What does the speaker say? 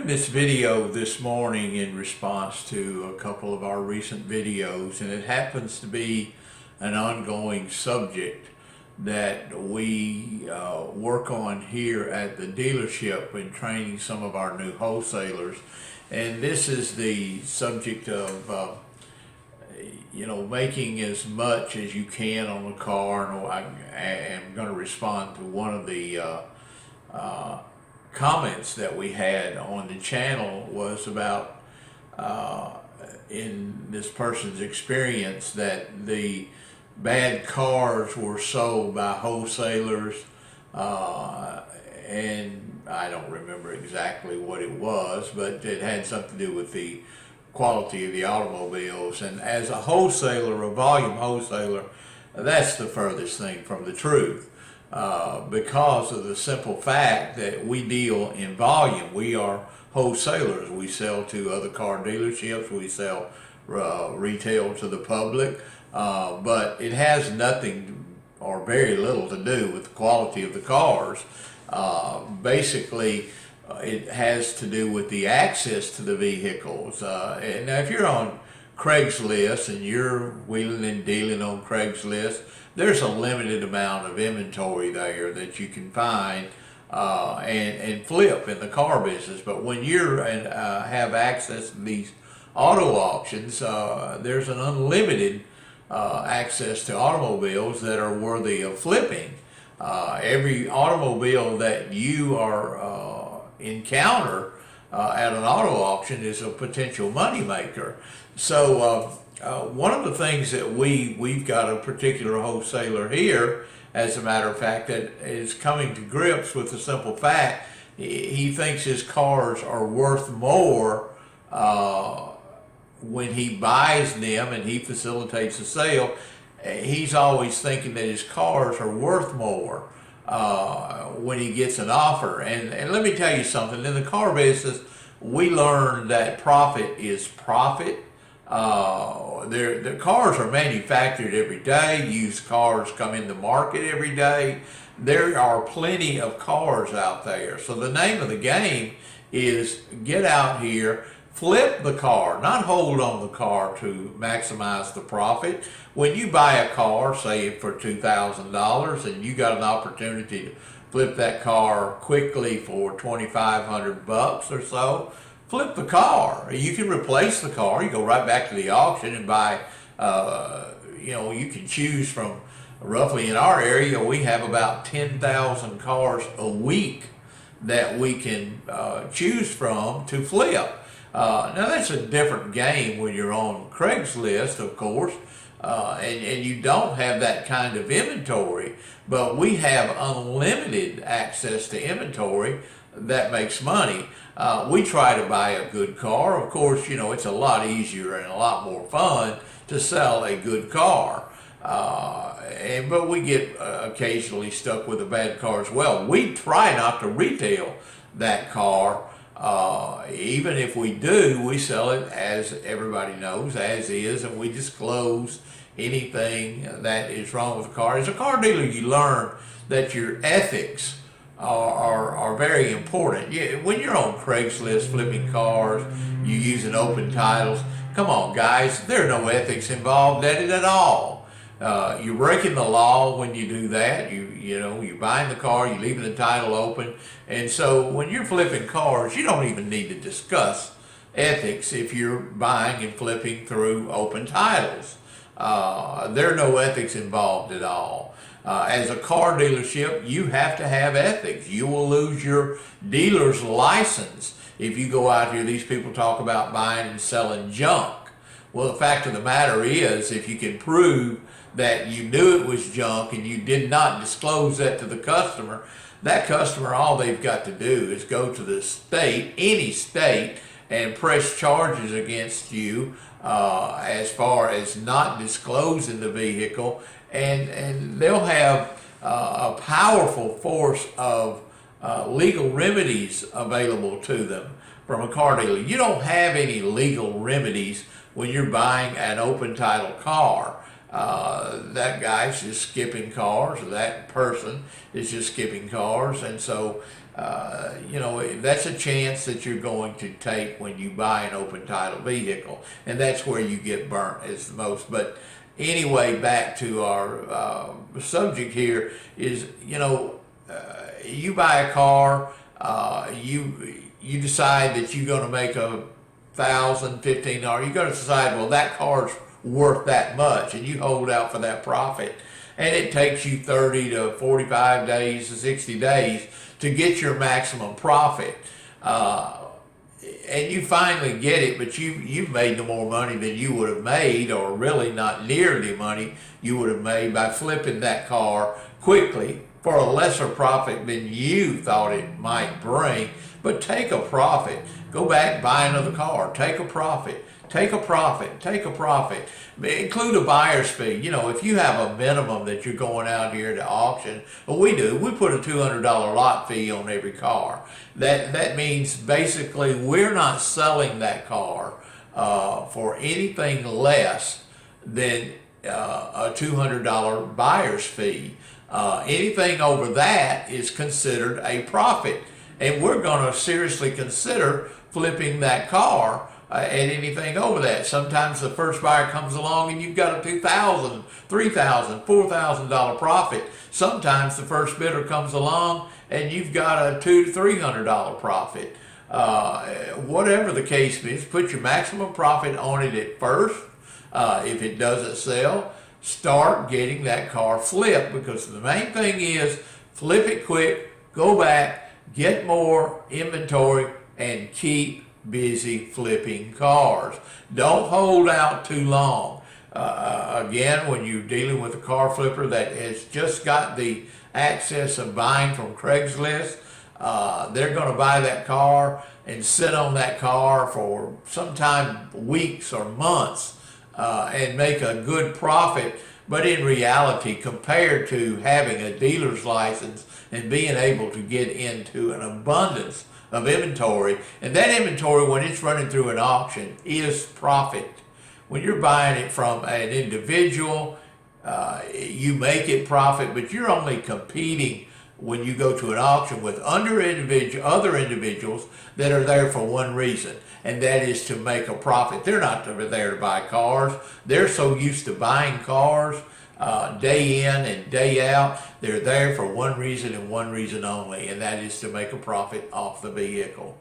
doing this video this morning in response to a couple of our recent videos, and it happens to be an ongoing subject that we work on here at the dealership in training some of our new wholesalers. And this is the subject of making as much as you can on the car. And I am going to respond to one of the comments that we had on the channel was about in this person's experience that the bad cars were sold by wholesalers, and I don't remember exactly what it was, but it had something to do with the quality of the automobiles. And as a wholesaler, a volume wholesaler, that's the furthest thing from the truth. Because of the simple fact that we deal in volume. We are wholesalers. We sell to other car dealerships. We sell retail to the public. But it has nothing or very little to do with the quality of the cars. Basically, it has to do with the access to the vehicles. And now if you're on Craigslist and you're wheeling and dealing on Craigslist, there's a limited amount of inventory there that you can find and flip in the car business. But when you have access to these auto auctions, there's an unlimited access to automobiles that are worthy of flipping. Every automobile that you encounter at an auto auction is a potential moneymaker. So one of the things that we've got a particular wholesaler here, as a matter of fact, that is coming to grips with the simple fact he thinks his cars are worth more when he buys them and he facilitates the sale. He's always thinking that his cars are worth more when he gets an offer. And let me tell you something, in the car business, we learned that profit is profit. The cars are manufactured every day. Used cars come in the market every day. There are plenty of cars out there. So the name of the game is get out here, flip the car, not hold on the car to maximize the profit. When you buy a car, say for $2,000, and you got an opportunity to flip that car quickly for $2,500 or so, flip the car. You can replace the car. You go right back to the auction and buy, you can choose from, roughly in our area, we have about 10,000 cars a week that we can choose from to flip. Now that's a different game when you're on Craigslist, of course, and you don't have that kind of inventory, but we have unlimited access to inventory that makes money. We try to buy a good car. Of course, it's a lot easier and a lot more fun to sell a good car. But we get occasionally stuck with a bad car as well. We try not to retail that car. Even if we do, we sell it, as everybody knows, as is, and we disclose anything that is wrong with the car. As a car dealer, you learn that your ethics are very important. When you're on Craigslist flipping cars, you're using open titles. Come on, guys, there are no ethics involved in it at all. You're breaking the law when you do that. You're buying the car, you're leaving the title open, and so when you're flipping cars, you don't even need to discuss ethics if you're buying and flipping through open titles. There are no ethics involved at all. As a car dealership, you have to have ethics. You will lose your dealer's license if you go out here. These people talk about buying and selling junk. Well, the fact of the matter is, if you can prove that you knew it was junk and you did not disclose that to the customer, that customer, all they've got to do is go to the state, any state, and press charges against you as far as not disclosing the vehicle, and they'll have a powerful force of legal remedies available to them from a car dealer. You don't have any legal remedies when you're buying an open title car. That guy's just skipping cars, or that person is just skipping cars, and so that's a chance that you're going to take when you buy an open title vehicle, and that's where you get burnt is the most. But anyway, back to our subject here is, you buy a car, you decide that you're going to make $1,000, $1,500. You're going to decide, well, that car's worth that much, and you hold out for that profit, and it takes you 30 to 45 days to 60 days to get your maximum profit, and you finally get it, but you've made no more money than you would have made, or really not near the money you would have made by flipping that car quickly for a lesser profit than you thought it might bring. But take a profit. Go back, buy another car. Take a profit. Take a profit. Take a profit. Include a buyer's fee. If you have a minimum that you're going out here to auction, well, we do. We put a $200 lot fee on every car. That means basically we're not selling that car for anything less than a $200 buyer's fee. Anything over that is considered a profit, and we're going to seriously consider flipping that car at anything over that. Sometimes the first buyer comes along and you've got a $2,000, $3,000, $4,000 profit. Sometimes the first bidder comes along and you've got a $200 to $300 profit. Whatever the case is, put your maximum profit on it at first. If it doesn't sell, start getting that car flipped, because the main thing is flip it quick, go back, get more inventory, and keep busy flipping cars. Don't hold out too long. Again, when you're dealing with a car flipper that has just got the access of buying from Craigslist, they're going to buy that car and sit on that car for sometime weeks or months and make a good profit. But in reality, compared to having a dealer's license and being able to get into an abundance of inventory, and that inventory, when it's running through an auction, is profit. When you're buying it from an individual, you make it profit, but you're only competing when you go to an auction with other individuals that are there for one reason, and that is to make a profit. They're not there to buy cars. They're so used to buying cars day in and day out. They're there for one reason and one reason only, and that is to make a profit off the vehicle.